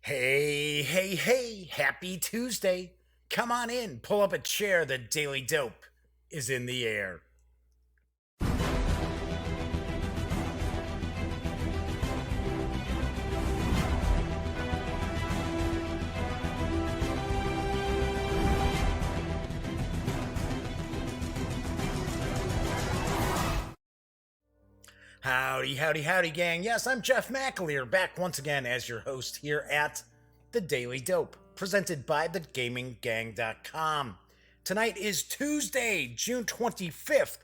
Hey, happy Tuesday. Come on in, pull up a chair, the Daily Dope is in the air. Howdy, gang. Yes, I'm Jeff McAleer, back once again as your host here at The Daily Dope, presented by thegaminggang.com. Tonight is Tuesday, June 25th,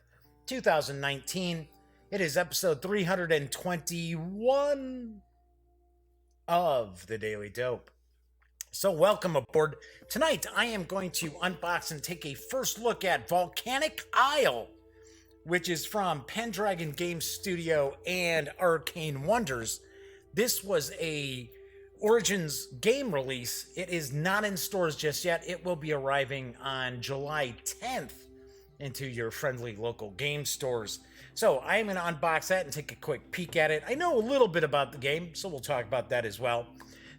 2019. It is episode 321 of The Daily Dope. So welcome aboard. Tonight I am going to unbox and take a first look at Volcanic Isle, which is from Pendragon Games Studio and Arcane Wonders. This was a Origins game release. It is not in stores just yet. It will be arriving on July 10th into your friendly local game stores. So I am going to unbox that and take a quick peek at it. I know a little bit about the game, so we'll talk about that as well.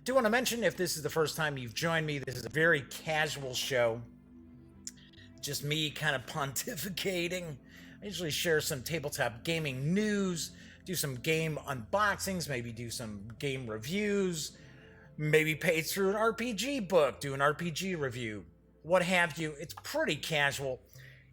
Do want to mention, if this is the first time you've joined me, this is a very casual show. Just me kind of pontificating. I usually share some tabletop gaming news, do some game unboxings, maybe do some game reviews, maybe page through an RPG book, do an RPG review, what have you. It's pretty casual.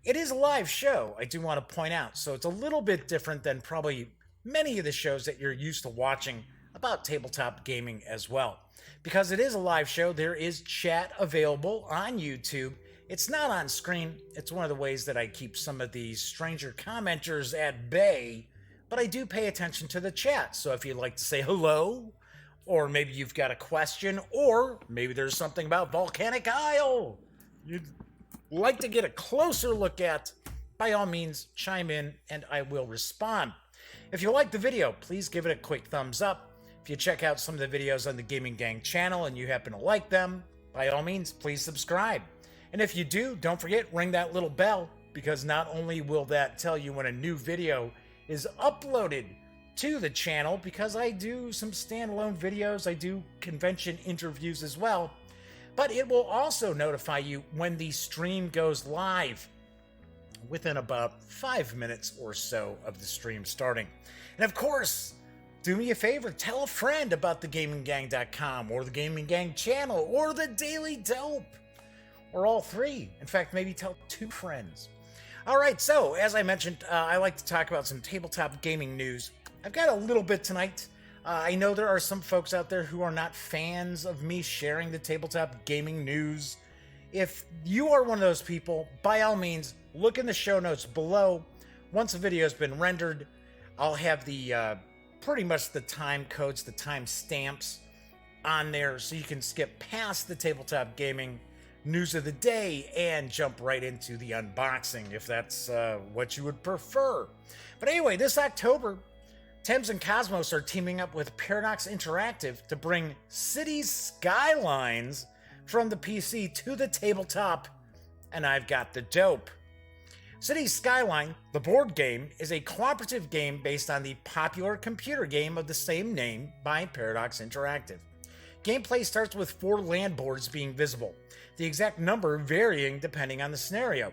It is a live show, I do want to point out, so it's a little bit different than probably many of the shows that you're used to watching about tabletop gaming as well. Because it is a live show, there is chat available on YouTube. It's not on screen. It's one of the ways that I keep some of these stranger commenters at bay, but I do pay attention to the chat. So if you'd like to say hello, or maybe you've got a question, or maybe there's something about Volcanic Isle you'd like to get a closer look at, by all means, chime in and I will respond. If you like the video, please give it a quick thumbs up. If you check out some of the videos on the Gaming Gang channel and you happen to like them, by all means, please subscribe. And if you do, don't forget, ring that little bell, because not only will that tell you when a new video is uploaded to the channel, because I do some standalone videos, I do convention interviews as well, but it will also notify you when the stream goes live within about 5 minutes or so of the stream starting. And of course, do me a favor, tell a friend about thegaminggang.com or the Gaming Gang channel or the Daily Dope. Or all three. In fact, maybe tell 2 friends. All right, so as I mentioned, I like to talk about some tabletop gaming news. I've got a little bit tonight. I know there are some folks out there who are not fans of me sharing the tabletop gaming news. If you are one of those people, by all means, look in the show notes below. Once the video has been rendered, I'll have the pretty much the time codes, the time stamps on there, so you can skip past the tabletop gaming news of the day and jump right into the unboxing if that's what you would prefer. But anyway, this October, Thames and KOSMOS are teaming up with Paradox Interactive to bring Cities Skylines from the PC to the tabletop, and I've got the dope. Cities Skyline, the board game, is a cooperative game based on the popular computer game of the same name by Paradox Interactive. Gameplay starts with 4 land boards being visible, the exact number varying depending on the scenario.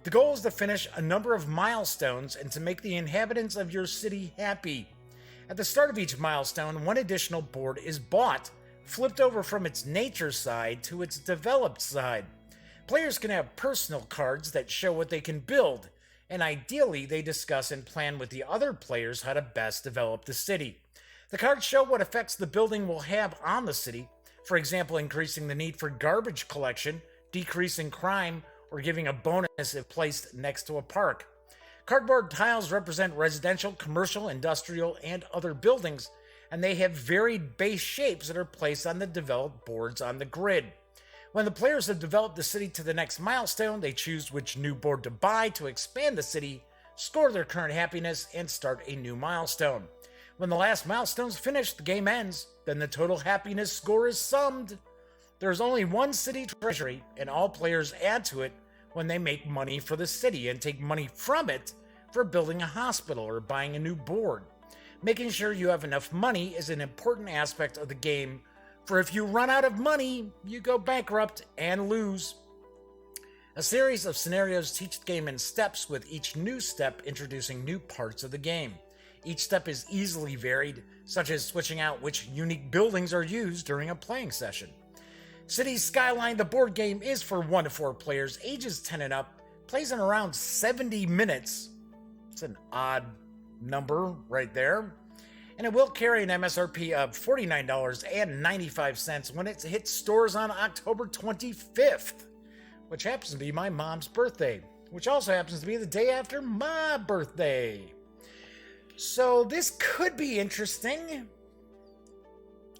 The goal is to finish a number of milestones and to make the inhabitants of your city happy. At the start of each milestone, 1 additional board is bought, flipped over from its nature side to its developed side. Players can have personal cards that show what they can build, and ideally they discuss and plan with the other players how to best develop the city. The cards show what effects the building will have on the city, for example, increasing the need for garbage collection, decreasing crime, or giving a bonus if placed next to a park. Cardboard tiles represent residential, commercial, industrial, and other buildings, and they have varied base shapes that are placed on the developed boards on the grid. When the players have developed the city to the next milestone, they choose which new board to buy to expand the city, score their current happiness, and start a new milestone. When the last milestone's finished, the game ends, then the total happiness score is summed. There is only 1 city treasury, and all players add to it when they make money for the city and take money from it for building a hospital or buying a new board. Making sure you have enough money is an important aspect of the game For if you run out of money, you go bankrupt and lose. A series of scenarios teach the game in steps, with each new step introducing new parts of the game. Each step is easily varied, such as switching out which unique buildings are used during a playing session. Cities Skyline, the board game, is for 1 to 4 players, ages 10 and up, plays in around 70 minutes. It's an odd number right there. And it will carry an MSRP of $49.95 when it hits stores on October 25th, which happens to be my mom's birthday, which also happens to be the day after my birthday. So this could be interesting.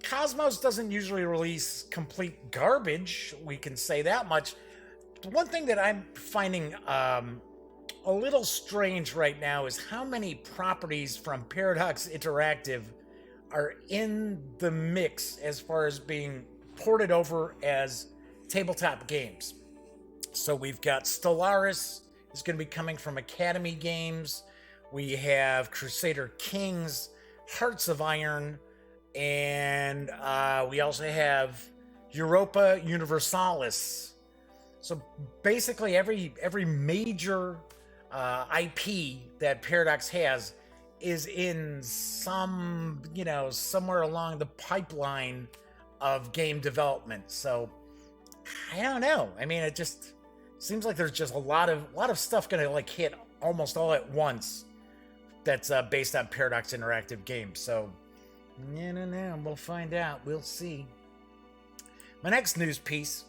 KOSMOS doesn't usually release complete garbage, we can say that much. The one thing that I'm finding a little strange right now is how many properties from Paradox Interactive are in the mix as far as being ported over as tabletop games. So we've got Stellaris is going to be coming from Academy Games. We have Crusader Kings, Hearts of Iron, and we also have Europa Universalis. So basically every major IP that Paradox has is in some, somewhere along the pipeline of game development. So I don't know. I mean, it just seems like there's just a lot of stuff gonna hit almost all at once that's based on Paradox Interactive Games. So we'll find out. We'll see. My next news piece.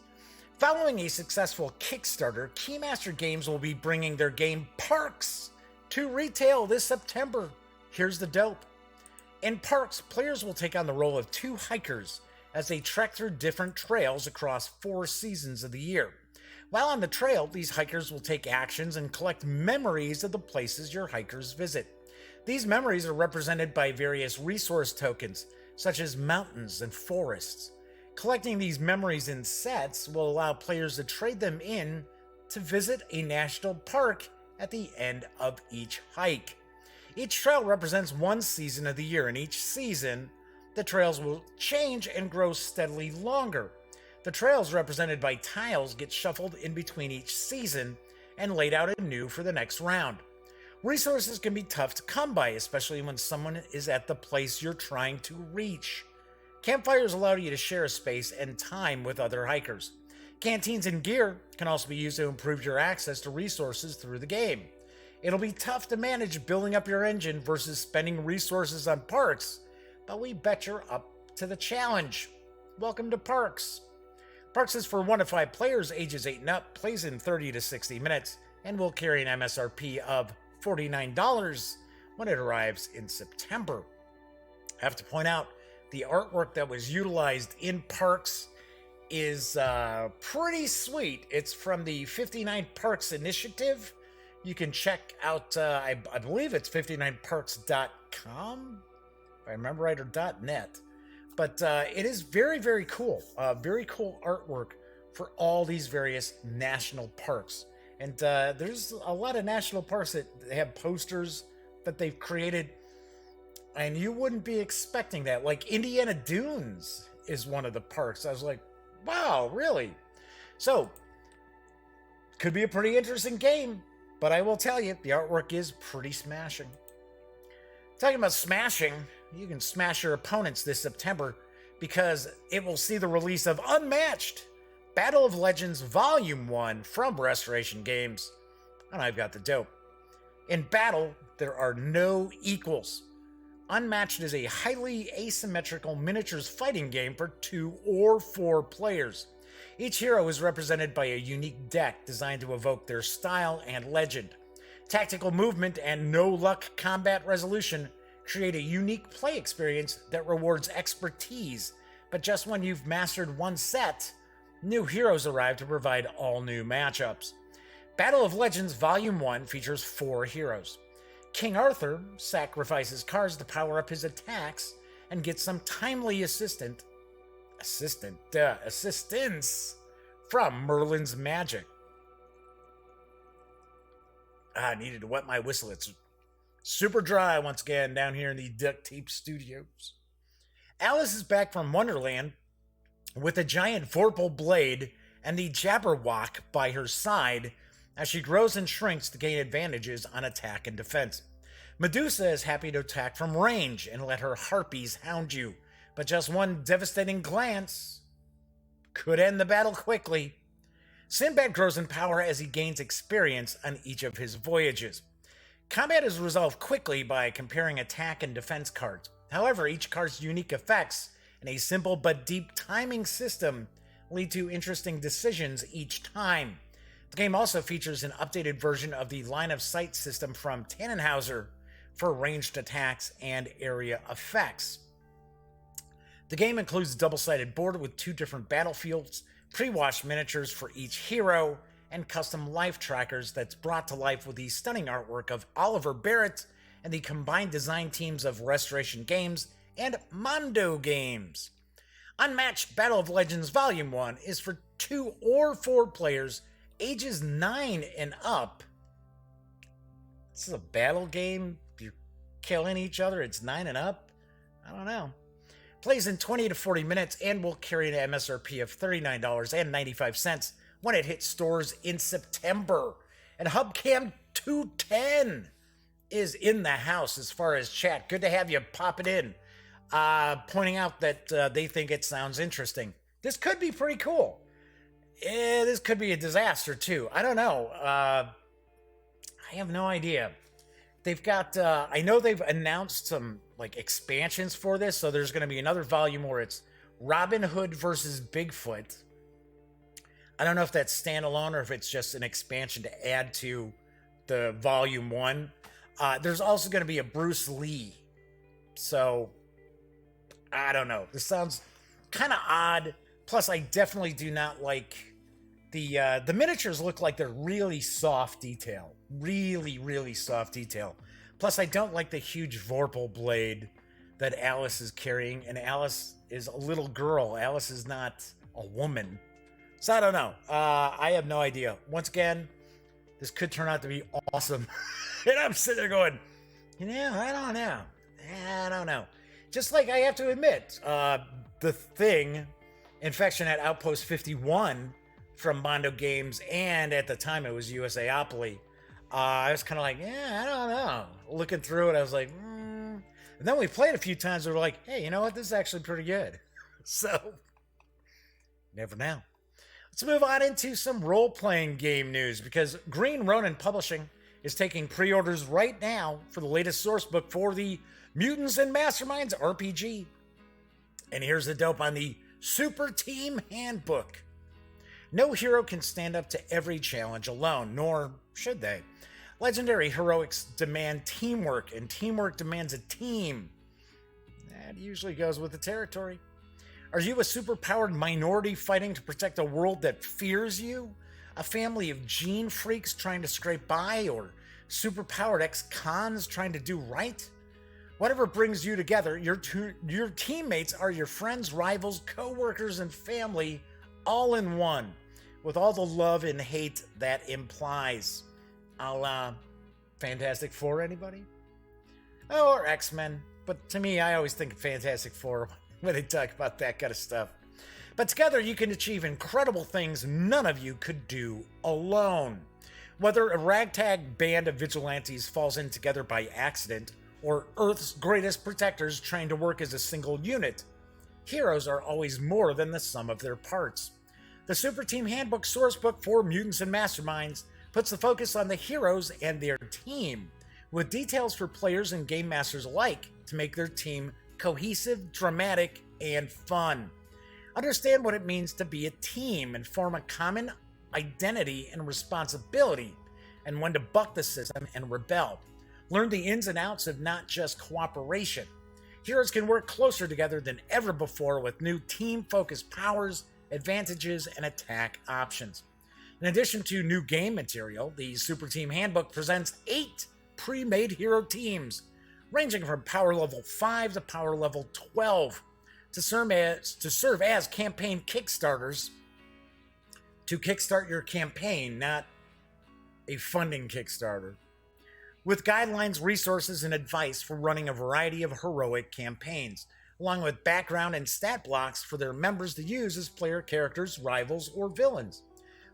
Following a successful Kickstarter, Keymaster Games will be bringing their game Parks to retail this September. Here's the dope. In Parks, players will take on the role of 2 hikers as they trek through different trails across 4 seasons of the year. While on the trail, these hikers will take actions and collect memories of the places your hikers visit. These memories are represented by various resource tokens, such as mountains and forests. Collecting these memories in sets will allow players to trade them in to visit a national park at the end of each hike. Each trail represents 1 season of the year, and each season, the trails will change and grow steadily longer. The trails represented by tiles get shuffled in between each season and laid out anew for the next round. Resources can be tough to come by, especially when someone is at the place you're trying to reach. Campfires allow you to share a space and time with other hikers. Canteens and gear can also be used to improve your access to resources through the game. It'll be tough to manage building up your engine versus spending resources on Parks, but we bet you're up to the challenge. Welcome to Parks. Parks is for 1 to 5 players, ages 8 and up, plays in 30 to 60 minutes, and will carry an MSRP of $49 when it arrives in September. I have to point out, the artwork that was utilized in Parks is pretty sweet. It's from the 59 Parks Initiative. You can check out, I believe it's 59parks.com, if I remember right, or .net. But it is very, very cool. Very cool artwork for all these various national parks. And there's a lot of national parks that have posters that they've created, and you wouldn't be expecting that. Like Indiana Dunes is one of the parks. I was like, wow, really? So, could be a pretty interesting game, but I will tell you, the artwork is pretty smashing. Talking about smashing, you can smash your opponents this September because it will see the release of Unmatched Battle of Legends Volume 1 from Restoration Games. And I've got the dope. In battle, there are no equals. Unmatched is a highly asymmetrical miniatures fighting game for 2 or 4 players. Each hero is represented by a unique deck designed to evoke their style and legend. Tactical movement and no-luck combat resolution create a unique play experience that rewards expertise, but just when you've mastered one set, new heroes arrive to provide all new matchups. Battle of Legends Volume 1 features 4 heroes. King Arthur sacrifices cards to power up his attacks and gets some timely assistance from Merlin's magic. I needed to wet my whistle. It's super dry once again down here in the Duct Tape Studios. Alice is back from Wonderland with a giant vorpal blade and the Jabberwock by her side as she grows and shrinks to gain advantages on attack and defense. Medusa is happy to attack from range and let her harpies hound you, but just one devastating glance could end the battle quickly. Sinbad grows in power as he gains experience on each of his voyages. Combat is resolved quickly by comparing attack and defense cards. However, each card's unique effects and a simple but deep timing system lead to interesting decisions each time. The game also features an updated version of the line of sight system from Tannenhauser for ranged attacks and area effects. The game includes a double-sided board with 2 different battlefields, pre-washed miniatures for each hero, and custom life trackers that's brought to life with the stunning artwork of Oliver Barrett and the combined design teams of Restoration Games and Mondo Games. Unmatched Battle of Legends Volume 1 is for 2 or 4 players ages 9 and up. This is a battle game? You're killing each other, it's 9 and up? I don't know. Plays in 20 to 40 minutes and will carry an MSRP of $39.95 when it hits stores in September. And Hubcam 210 is in the house as far as chat. Good to have you pop it in. Pointing out that they think it sounds interesting. This could be pretty cool. This could be a disaster too. I don't know. I have no idea. They've got, I know they've announced some like expansions for this. So there's going to be another volume where it's Robin Hood versus Bigfoot. I don't know if that's standalone or if it's just an expansion to add to the volume 1. There's also going to be a Bruce Lee. So I don't know. This sounds kind of odd. Plus, I definitely do not like the miniatures. Look like they're really soft detail. Really soft detail. Plus, I don't like the huge Vorpal blade that Alice is carrying. And Alice is a little girl. Alice is not a woman. So I don't know. I have no idea. Once again, this could turn out to be awesome. And I'm sitting there going, I don't know. Just like I have to admit, the Thing, Infection at Outpost 51 from Mondo Games, and at the time it was USAopoly. I was kind of like, I don't know. Looking through it, I was like, And then we played a few times, and we're like, hey, you know what? This is actually pretty good. So, never know. Let's move on into some role-playing game news, because Green Ronin Publishing is taking pre-orders right now for the latest sourcebook for the Mutants and Masterminds RPG. And here's the dope on the Super Team Handbook. No hero can stand up to every challenge alone, nor should they. Legendary heroics demand teamwork, and teamwork demands a team. That usually goes with the territory. Are you a superpowered minority fighting to protect a world that fears you? A family of gene freaks trying to scrape by, or superpowered ex-cons trying to do right? Whatever brings you together, your teammates are your friends, rivals, co-workers, and family, all in one, with all the love and hate that implies. A la Fantastic Four, anybody? Oh, or X-Men. But to me, I always think of Fantastic Four when they talk about that kind of stuff. But together, you can achieve incredible things none of you could do alone. Whether a ragtag band of vigilantes falls in together by accident, or Earth's greatest protectors trying to work as a single unit, heroes are always more than the sum of their parts. The Super Team Handbook sourcebook for Mutants and Masterminds puts the focus on the heroes and their team, with details for players and game masters alike to make their team cohesive, dramatic, and fun. Understand what it means to be a team and form a common identity and responsibility, and when to buck the system and rebel. Learn the ins and outs of not just cooperation. Heroes can work closer together than ever before with new team-focused powers, advantages, and attack options. In addition to new game material, the Super Team Handbook presents 8 pre-made hero teams, ranging from power level 5 to power level 12, to serve as campaign kickstarters to kickstart your campaign, not a funding Kickstarter, with guidelines, resources, and advice for running a variety of heroic campaigns. along with background and stat blocks for their members to use as player characters, rivals, or villains.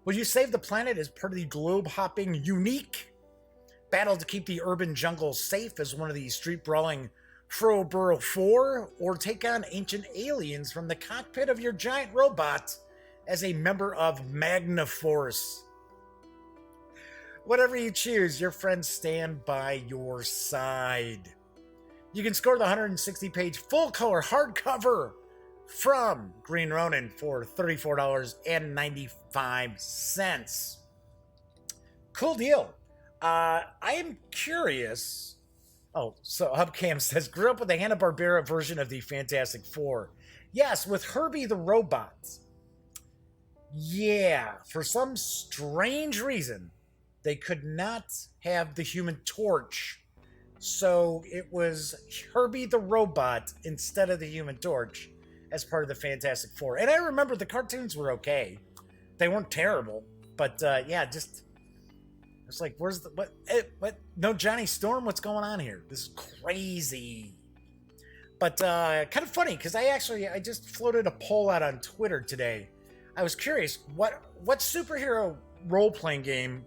Will you save the planet as part of the globe-hopping, unique battle to keep the urban jungle safe as one of the street-brawling Furoboro 4, or take on ancient aliens from the cockpit of your giant robot as a member of Magnaforce? Whatever you choose, your friends stand by your side. You can score the 160-page full-color hardcover from Green Ronin for $34.95. Cool deal. I am curious. Oh, so Hubcam says, grew up with the Hanna-Barbera version of the Fantastic Four. Yes, with Herbie the Robot. Yeah, for some strange reason, they could not have the Human Torch. So it was Herbie the Robot instead of the Human Torch as part of the Fantastic Four. And I remember the cartoons were okay. They weren't terrible. But yeah, just... It's like, where's the... What? No Johnny Storm? What's going on here? This is crazy. But kind of funny, because I just floated a poll out on Twitter today. I was curious, what superhero role-playing game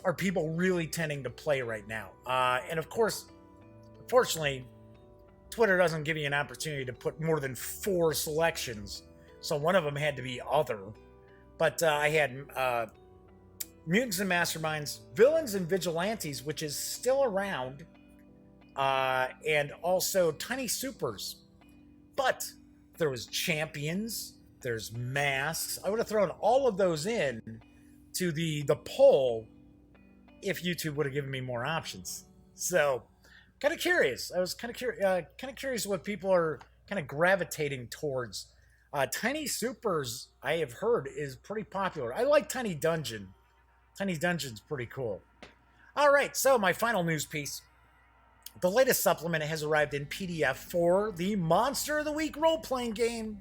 are people really tending to play right now? And of course, unfortunately, Twitter doesn't give you an opportunity to put more than 4 selections. So one of them had to be other. But I had Mutants and Masterminds, Villains and Vigilantes, which is still around, and also Tiny Supers. But there was Champions, there's Masks. I would have thrown all of those in to the poll if YouTube would have given me more options. So, kind of curious. I was kind of curious what people are kind of gravitating towards. Tiny Supers, I have heard, is pretty popular. I like Tiny Dungeon. Tiny Dungeon's pretty cool. All right, so my final news piece. The latest supplement has arrived in PDF for the Monster of the Week role-playing game.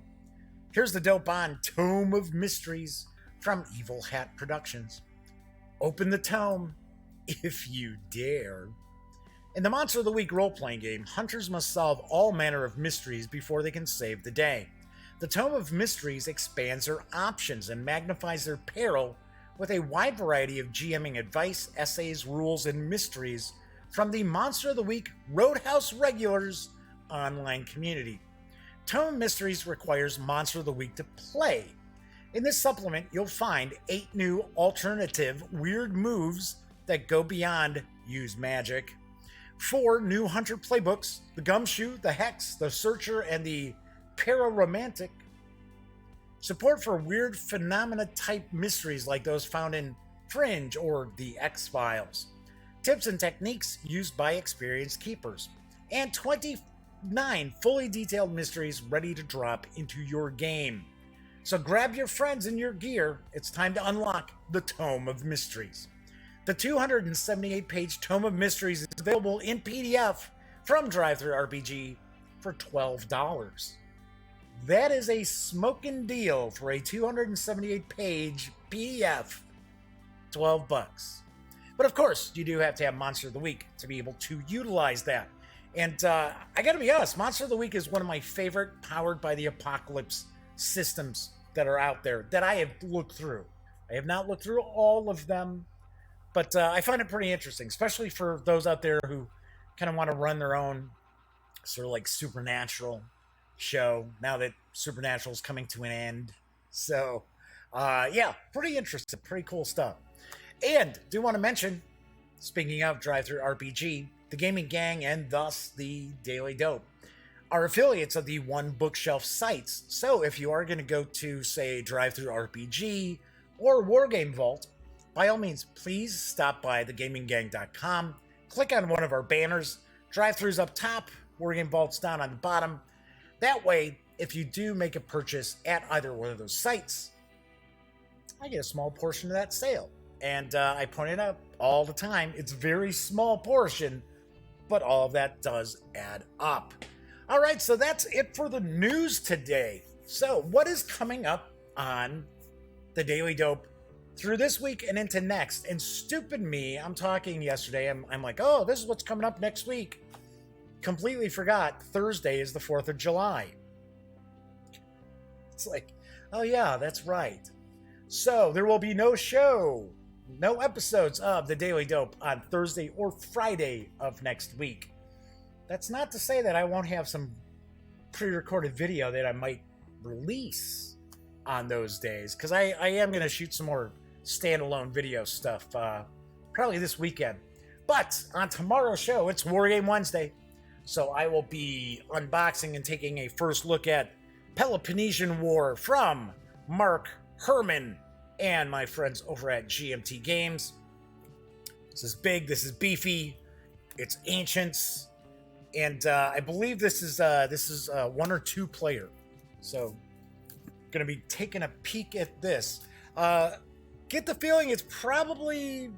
Here's the dope on Tome of Mysteries from Evil Hat Productions. Open the tome, if you dare. In the Monster of the Week role-playing game, hunters must solve all manner of mysteries before they can save the day. The Tome of Mysteries expands their options and magnifies their peril with a wide variety of GMing advice, essays, rules, and mysteries from the Monster of the Week Roadhouse Regulars online community. Tome of Mysteries requires Monster of the Week to play. In this supplement, you'll find 8 new alternative weird moves that go beyond use magic, 4 new hunter playbooks, the Gumshoe, the Hex, the Searcher, and the Pararomantic. Support for weird phenomena-type mysteries like those found in Fringe or the X-Files. Tips and techniques used by experienced keepers. And 29 fully detailed mysteries ready to drop into your game. So grab your friends and your gear. It's time to unlock the Tome of Mysteries. The 278-page Tome of Mysteries is available in PDF from DriveThruRPG for $12. That is a smoking deal for a 278-page PDF. $12. But of course, you do have to have Monster of the Week to be able to utilize that. And I gotta be honest, Monster of the Week is one of my favorite Powered by the Apocalypse systems that are out there that I have looked through. I have not looked through all of them, but I find it pretty interesting, especially for those out there who kind of want to run their own sort of like Supernatural show now that Supernatural is coming to an end. So yeah, pretty interesting, pretty cool stuff. And do want to mention, speaking of DriveThruRPG, the Gaming Gang and thus the Daily Dope are affiliates of the One Bookshelf sites. So if you are going to go to, say, DriveThruRPG or Wargame Vault, by all means, please stop by thegaminggang.com, click on one of our banners. Drive-Thru's up top, Wargame Vault's down on the bottom. That way, if you do make a purchase at either one of those sites, I get a small portion of that sale. And I point it out all the time. It's a very small portion, but all of that does add up. All right, so that's it for the news today. So what is coming up on the Daily Dope through this week and into next? And stupid me, I'm talking yesterday. I'm like, oh, this is what's coming up next week. completely forgot Thursday is the 4th of July. It's like, oh yeah, that's right. So there will be no show, no episodes of The Daily Dope on Thursday or Friday of next week. That's not to say that I won't have some pre-recorded video that I might release on those days, because I am going to shoot some more standalone video stuff probably this weekend. But on tomorrow's show, it's Wargame Wednesday, so I will be unboxing and taking a first look at Peloponnesian War from Mark Herman and my friends over at GMT Games. This is big, this is beefy, it's ancients, and I believe this is 1 or 2 player. So, gonna be taking a peek at this. Get the feeling it's probably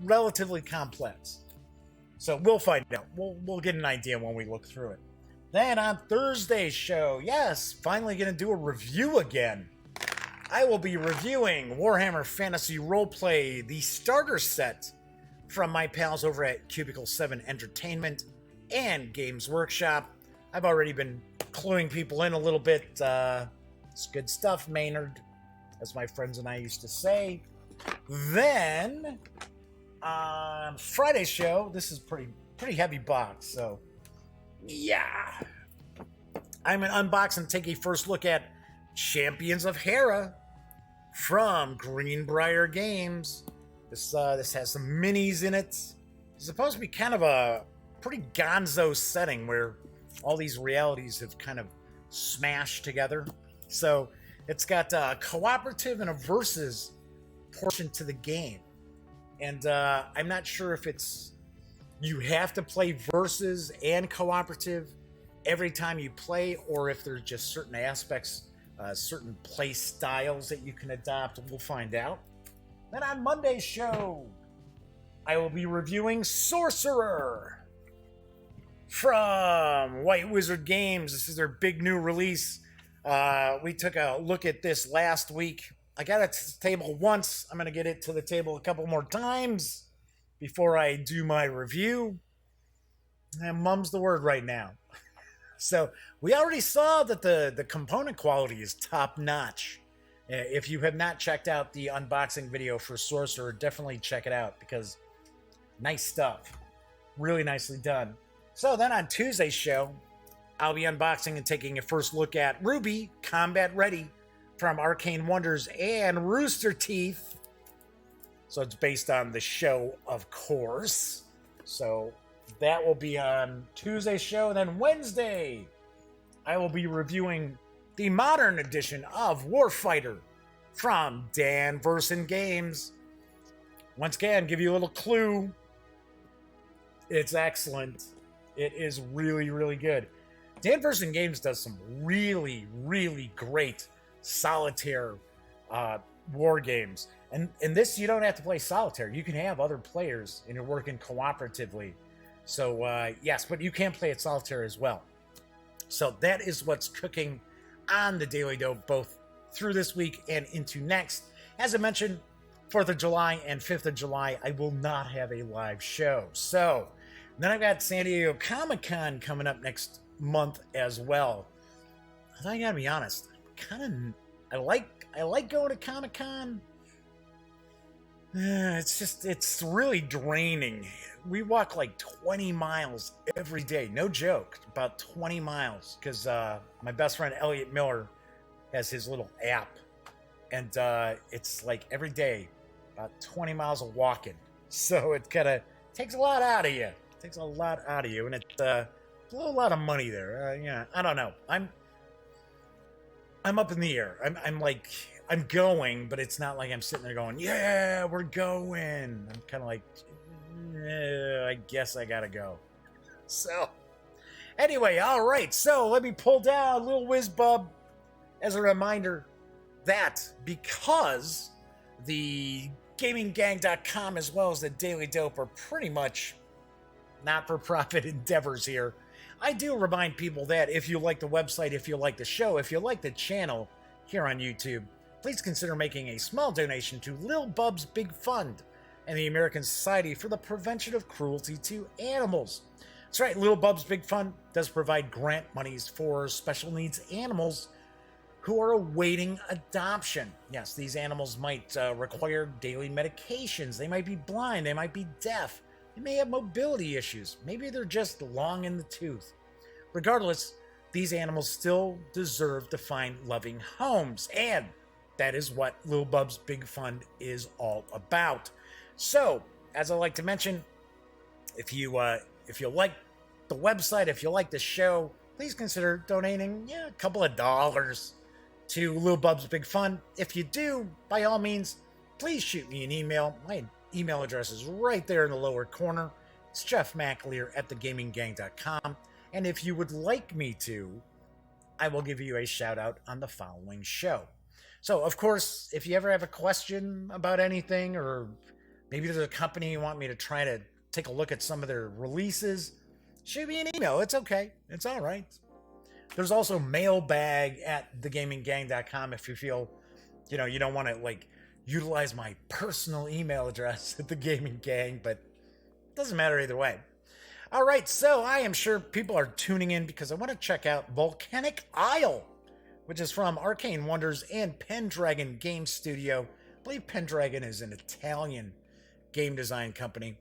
relatively complex. So we'll find out. We'll get an idea when we look through it. Then on Thursday's show, yes, finally gonna do a review again. I will be reviewing Warhammer Fantasy Roleplay, the starter set from my pals over at Cubicle 7 Entertainment and Games Workshop. I've already been cluing people in a little bit. It's good stuff, Maynard, as my friends and I used to say. Then on Friday's show, this is pretty heavy box, so yeah. I'm gonna unbox and take a first look at Champions of Hera from Greenbrier Games. This has some minis in it. It's supposed to be kind of a pretty gonzo setting where all these realities have kind of smashed together. So it's got a cooperative and a versus portion to the game. And I'm not sure if you have to play versus and cooperative every time you play, or if there's just certain aspects, certain play styles that you can adopt. We'll find out. Then on Monday's show, I will be reviewing Sorcerer from White Wizard Games. This is their big new release. We took a look at this last week. I got it to the table once. I'm going to get it to the table a couple more times before I do my review. And mum's the word right now. So we already saw that the component quality is top notch. If you have not checked out the unboxing video for Sorcerer, definitely check it out, because nice stuff. Really nicely done. So then on Tuesday's show, I'll be unboxing and taking a first look at Ruby Combat Ready from Arcane Wonders and Rooster Teeth. So it's based on the show, of course. So that will be on Tuesday's show. And then Wednesday, I will be reviewing the modern edition of Warfighter from Dan Verson Games. Once again, give you a little clue. It's excellent. It is really, really good. Dan Verson Games does some really, really great solitaire war games. And in this, you don't have to play solitaire. You can have other players and you're working cooperatively. So, yes, but you can play it solitaire as well. So that is what's cooking on the Daily Dope, both through this week and into next. As I mentioned, 4th of July and 5th of July, I will not have a live show. So then I've got San Diego Comic-Con coming up next month as well. I gotta be honest, I like going to Comic-Con. It's really draining. We walk like 20 miles every day. No joke, about 20 miles. Because my best friend Elliot Miller has his little app. And it's like every day, about 20 miles of walking. So it kind of takes a lot out of you. It takes a lot out of you. And it's a lot of money there. Yeah, I don't know. I'm up in the air. I'm going, but it's not like I'm sitting there going, yeah, we're going. I'm kind of like, I guess I gotta go. So, anyway, all right. So let me pull down Lil Whizbub as a reminder that because the GamingGang.com as well as the Daily Dope are pretty much not-for-profit endeavors here, I do remind people that if you like the website, if you like the show, if you like the channel here on YouTube, please consider making a small donation to Lil Bub's Big Fund and the American Society for the Prevention of Cruelty to Animals. That's right, Little Bub's Big Fun does provide grant monies for special needs animals who are awaiting adoption. Yes, these animals might require daily medications. They might be blind. They might be deaf. They may have mobility issues. Maybe they're just long in the tooth. Regardless, these animals still deserve to find loving homes. And that is what Little Bub's Big Fund is all about. So, as I like to mention, if you like the website, if you like the show, please consider donating a couple of dollars to Little Bub's Big Fun. If you do, by all means, please shoot me an email. My email address is right there in the lower corner. It's jeffmclear at thegaminggang.com. And if you would like me to, I will give you a shout out on the following show. So, of course, if you ever have a question about anything, or maybe there's a company you want me to try to take a look at some of their releases, shoot me an email. It's okay. It's all right. There's also mailbag at thegaminggang.com if you feel, you don't want to utilize my personal email address at the Gaming Gang, but it doesn't matter either way. All right, so I am sure people are tuning in because I want to check out Volcanic Isle, which is from Arcane Wonders and Pendragon Game Studio. I believe Pendragon is an Italian game design company.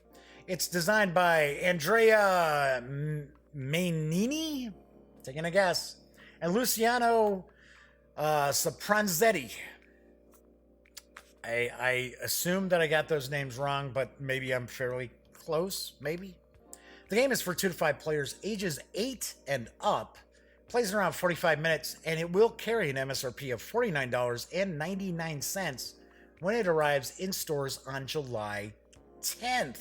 It's designed by Andrea Mainini, taking a guess, and Luciano Sopranzetti. I assume that I got those names wrong, but maybe I'm fairly close, maybe. The game is for 2 to 5 players, ages 8 and up, plays in around 45 minutes, and it will carry an MSRP of $49.99 when it arrives in stores on July 10th.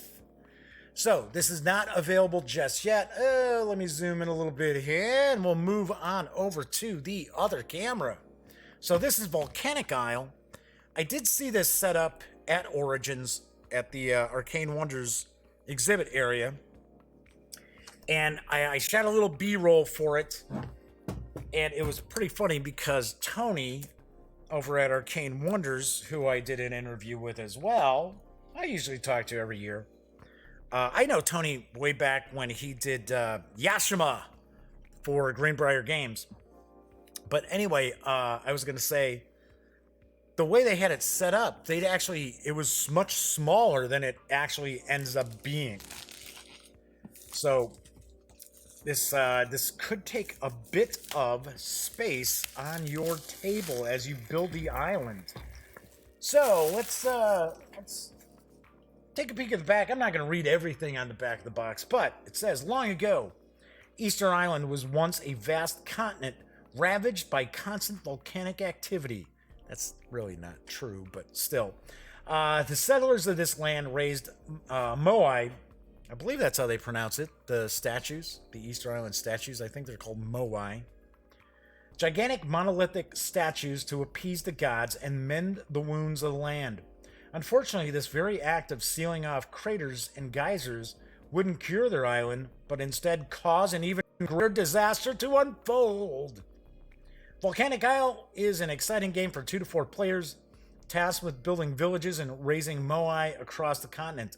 So, this is not available just yet. Let me zoom in a little bit here, and we'll move on over to the other camera. So, this is Volcanic Isle. I did see this set up at Origins at the Arcane Wonders exhibit area. And I shot a little B-roll for it. And it was pretty funny because Tony over at Arcane Wonders, who I did an interview with as well, I usually talk to every year. I know Tony way back when he did Yashima for Greenbrier Games. But anyway, I was going to say, the way they had it set up, it was much smaller than it actually ends up being. So this could take a bit of space on your table as you build the island. So let's take a peek at the back. I'm not going to read everything on the back of the box, but it says, long ago, Easter Island was once a vast continent ravaged by constant volcanic activity. That's really not true, but still. The settlers of this land raised moai. I believe that's how they pronounce it. The statues, the Easter Island statues, I think they're called moai. Gigantic monolithic statues to appease the gods and mend the wounds of the land. Unfortunately, this very act of sealing off craters and geysers wouldn't cure their island, but instead cause an even greater disaster to unfold. Volcanic Isle is an exciting game for 2 to 4 players, tasked with building villages and raising moai across the continent.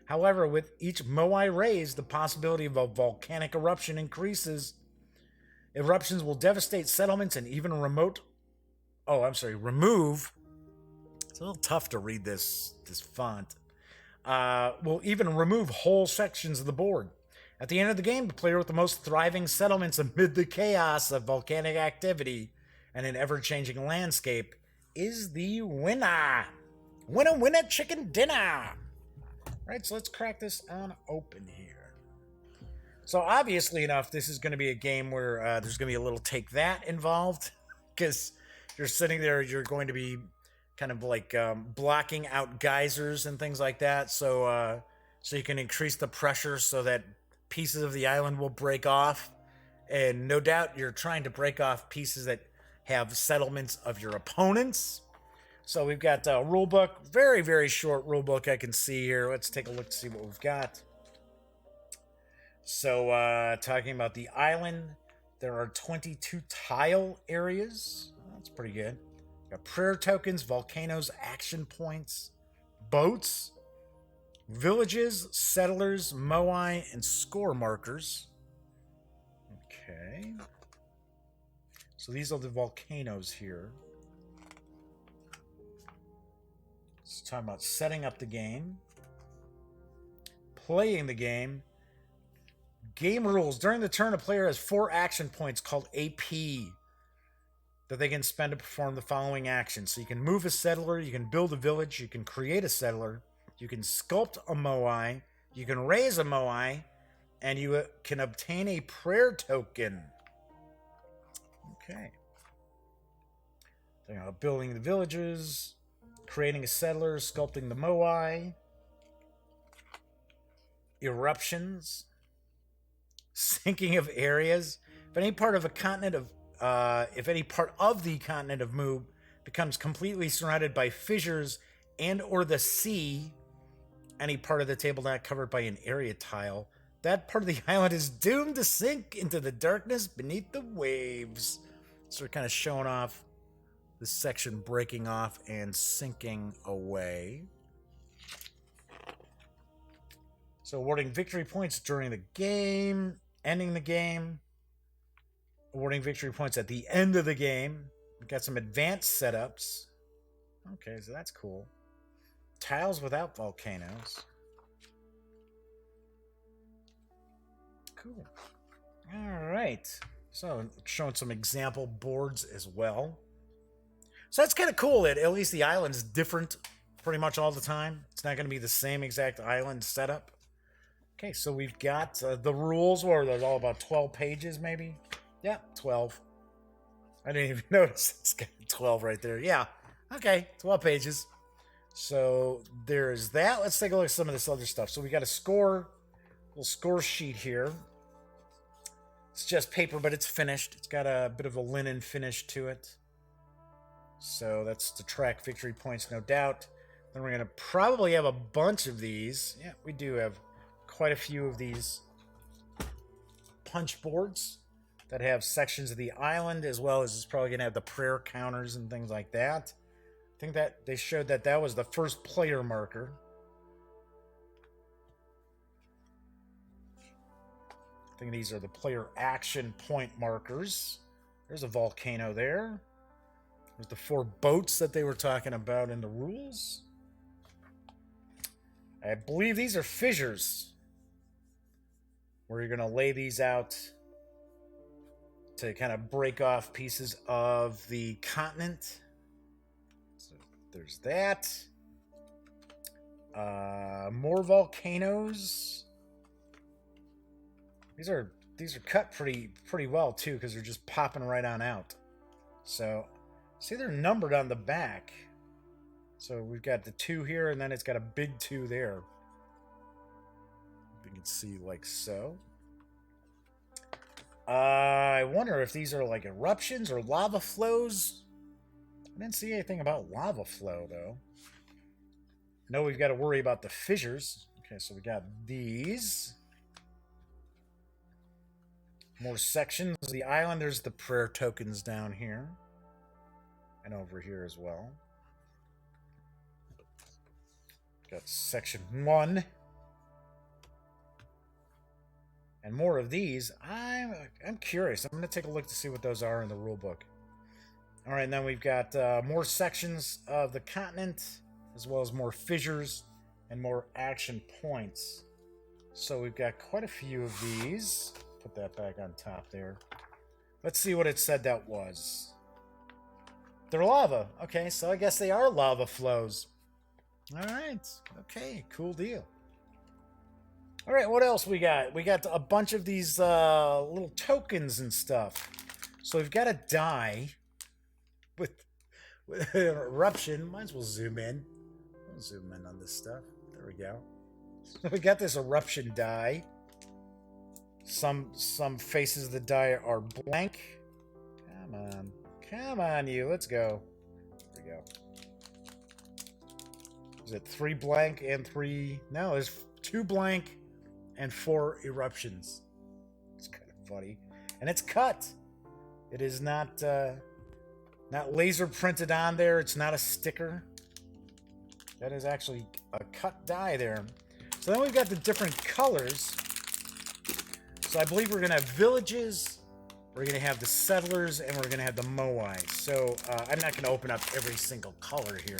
However, with each moai raised, the possibility of a volcanic eruption increases. Eruptions will devastate settlements and even remove. It's a little tough to read this font. Will even remove whole sections of the board. At the end of the game, the player with the most thriving settlements amid the chaos of volcanic activity and an ever-changing landscape is the winner. Winner, winner, chicken dinner. Right, so let's crack this on open here. So obviously enough, this is going to be a game where there's going to be a little take that involved, because you're sitting there, you're going to be kind of like blocking out geysers and things like that, so you can increase the pressure so that pieces of the island will break off. And no doubt you're trying to break off pieces that have settlements of your opponents. So we've got a rulebook, very, very short rulebook I can see here. Let's take a look to see what we've got. So talking about the island, there are 22 tile areas. That's pretty good. Got prayer tokens, volcanoes, action points, boats, villages, settlers, moai, and score markers. Okay. So these are the volcanoes here. It's talking about setting up the game, playing the game. Game rules. During the turn, a player has 4 action points called AP that they can spend to perform the following actions. So you can move a settler, you can build a village, you can create a settler, you can sculpt a moai, you can raise a moai, and you can obtain a prayer token. Okay. Building the villages, creating a settler, sculpting the moai, eruptions, sinking of areas. If any part of a continent of if any part of the continent of Mu becomes completely surrounded by fissures and or the sea, any part of the table not covered by an area tile, that part of the island is doomed to sink into the darkness beneath the waves. So we're kind of showing off this section breaking off and sinking away. So awarding victory points during the game, ending the game, awarding victory points at the end of the game. We've got some advanced setups. Okay, so that's cool. Tiles without volcanoes. Cool. All right. So showing some example boards as well. So that's kind of cool that at least the island's different pretty much all the time. It's not going to be the same exact island setup. Okay, so we've got the rules, where there's all about 12 pages maybe. Yeah, 12. I didn't even notice it's got 12 right there. Yeah, okay, 12 pages. So there's that. Let's take a look at some of this other stuff. So we got a little score sheet here. It's just paper, but it's finished. It's got a bit of a linen finish to it. So that's to track victory points, no doubt. Then we're going to probably have a bunch of these. Yeah, we do have quite a few of these punch boards that have sections of the island, as well as it's probably going to have the prayer counters and things like that. I think that they showed that that was the first player marker. I think these are the player action point markers. There's a volcano there. There's the 4 boats that they were talking about in the rules. I believe these are fissures, where you're going to lay these out to kind of break off pieces of the continent. So there's that. More volcanoes. These are cut pretty well too, because they're just popping right on out. So see, they're numbered on the back. So we've got the 2 here, and then it's got a big 2 there. You can see like so. I wonder if these are like eruptions or lava flows. I didn't see anything about lava flow, though. No, we've got to worry about the fissures. Okay, so we got these. More sections of the island. There's the prayer tokens down here. And over here as well. Got section 1. And more of these. I'm curious. I'm going to take a look to see what those are in the rule book. All right, and then we've got more sections of the continent, as well as more fissures and more action points. So we've got quite a few of these. Put that back on top there. Let's see what it said that was. They're lava. Okay, so I guess they are lava flows. All right. Okay, cool deal. All right, what else we got? We got a bunch of these little tokens and stuff. So we've got a die with an eruption. Might as well zoom in. I'll zoom in on this stuff. There we go. So we got this eruption die. Some faces of the die are blank. Come on, you. Let's go. There we go. Is it 3 blank and 3? No, there's 2 blank and 4 eruptions. It's kind of funny, and it's cut. It is not laser printed on there. It's not a sticker. That is actually a cut die there. So then we've got the different colors. So I believe we're going to have villages, we're going to have the settlers, and we're going to have the moai. So I'm not going to open up every single color here.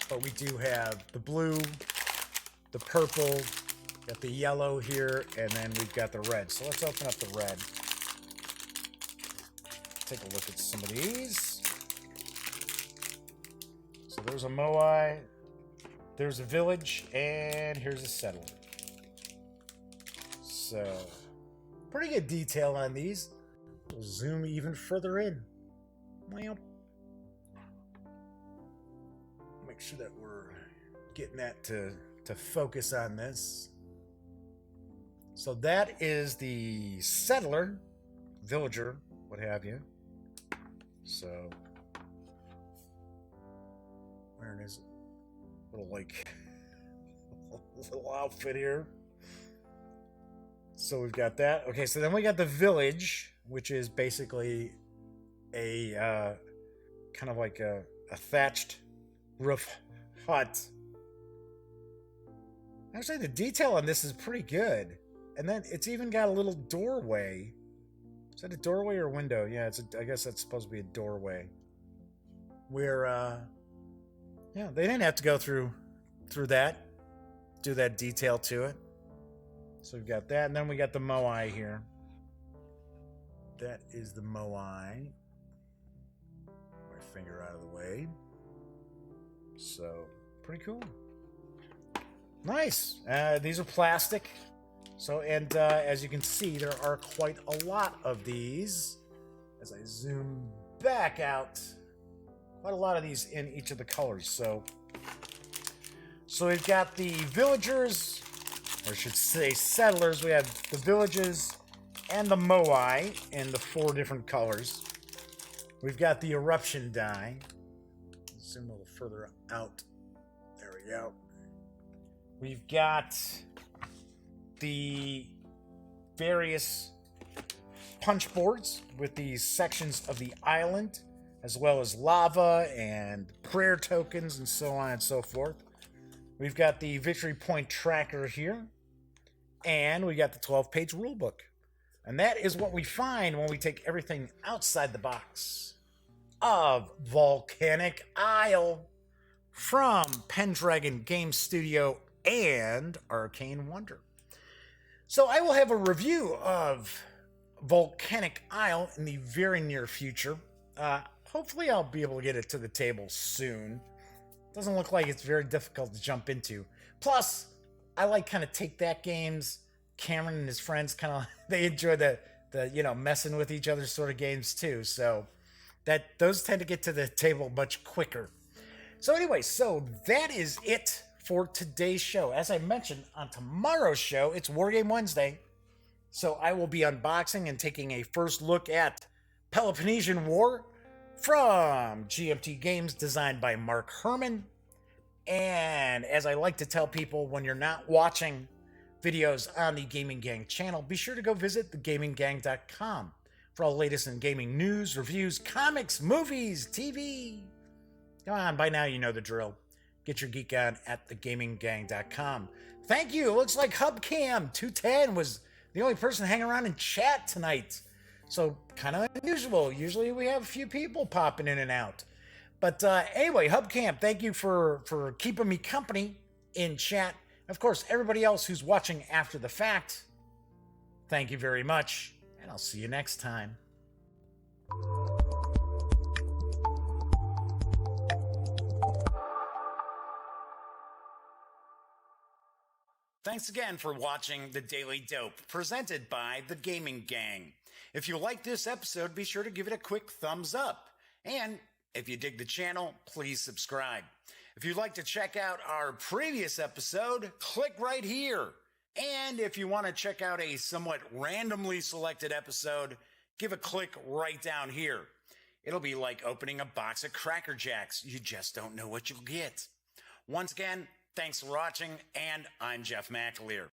But we do have the blue, the purple, got the yellow here, and then we've got the red. So let's open up the red. Take a look at some of these. So there's a moai, there's a village, and here's a settler. So, pretty good detail on these. We'll zoom even further in. Well, make sure that we're getting that to focus on this. So that is the settler, villager, what have you. So, where is it? Little like little outfit here. So we've got that. Okay, so then we got the village, which is basically a kind of like a thatched roof hut. Actually, the detail on this is pretty good. And then it's even got a little doorway. Is that a doorway or a window? Yeah, I guess that's supposed to be a doorway. Where, yeah, they didn't have to go through that, do that detail to it. So we've got that, and then we got the moai here. That is the moai. My finger out of the way. So, pretty cool. Nice. These are plastic. So, and as you can see, there are quite a lot of these. As I zoom back out, quite a lot of these in each of the colors. So we've got the villagers, or I should say settlers. We have the villages and the moai in the 4 different colors. We've got the eruption die. Zoom a little further out. There we go. We've got the various punch boards with these sections of the island, as well as lava and prayer tokens and so on and so forth. We've got the victory point tracker here, and we got the 12-page rulebook. And that is what we find when we take everything outside the box of Volcanic Isle from Pendragon Game Studio and Arcane Wonder. So I will have a review of Volcanic Isle in the very near future. Hopefully I'll be able to get it to the table soon. Doesn't look like it's very difficult to jump into. Plus, I like kind of take that games. Cameron and his friends kind of they enjoy the messing with each other sort of games too. So those tend to get to the table much quicker. So anyway, so that is it for today's show. As I mentioned, on tomorrow's show, it's Wargame Wednesday. So I will be unboxing and taking a first look at Peloponnesian War from GMT Games, designed by Mark Herman. And as I like to tell people, when you're not watching videos on the Gaming Gang channel, be sure to go visit thegaminggang.com for all the latest in gaming news, reviews, comics, movies, TV. Come on, by now you know the drill. Get your geek on at thegaminggang.com. Thank you. It looks like Hubcam210 was the only person hanging around in chat tonight. So kind of unusual. Usually we have a few people popping in and out. But anyway, Hubcam, thank you for keeping me company in chat. Of course, everybody else who's watching after the fact, thank you very much, and I'll see you next time. Thanks again for watching The Daily Dope, presented by The Gaming Gang. If you like this episode, be sure to give it a quick thumbs up. And if you dig the channel, please subscribe. If you'd like to check out our previous episode, click right here. And if you want to check out a somewhat randomly selected episode, give a click right down here. It'll be like opening a box of Cracker Jacks. You just don't know what you'll get. Once again, thanks for watching, and I'm Jeff McAleer.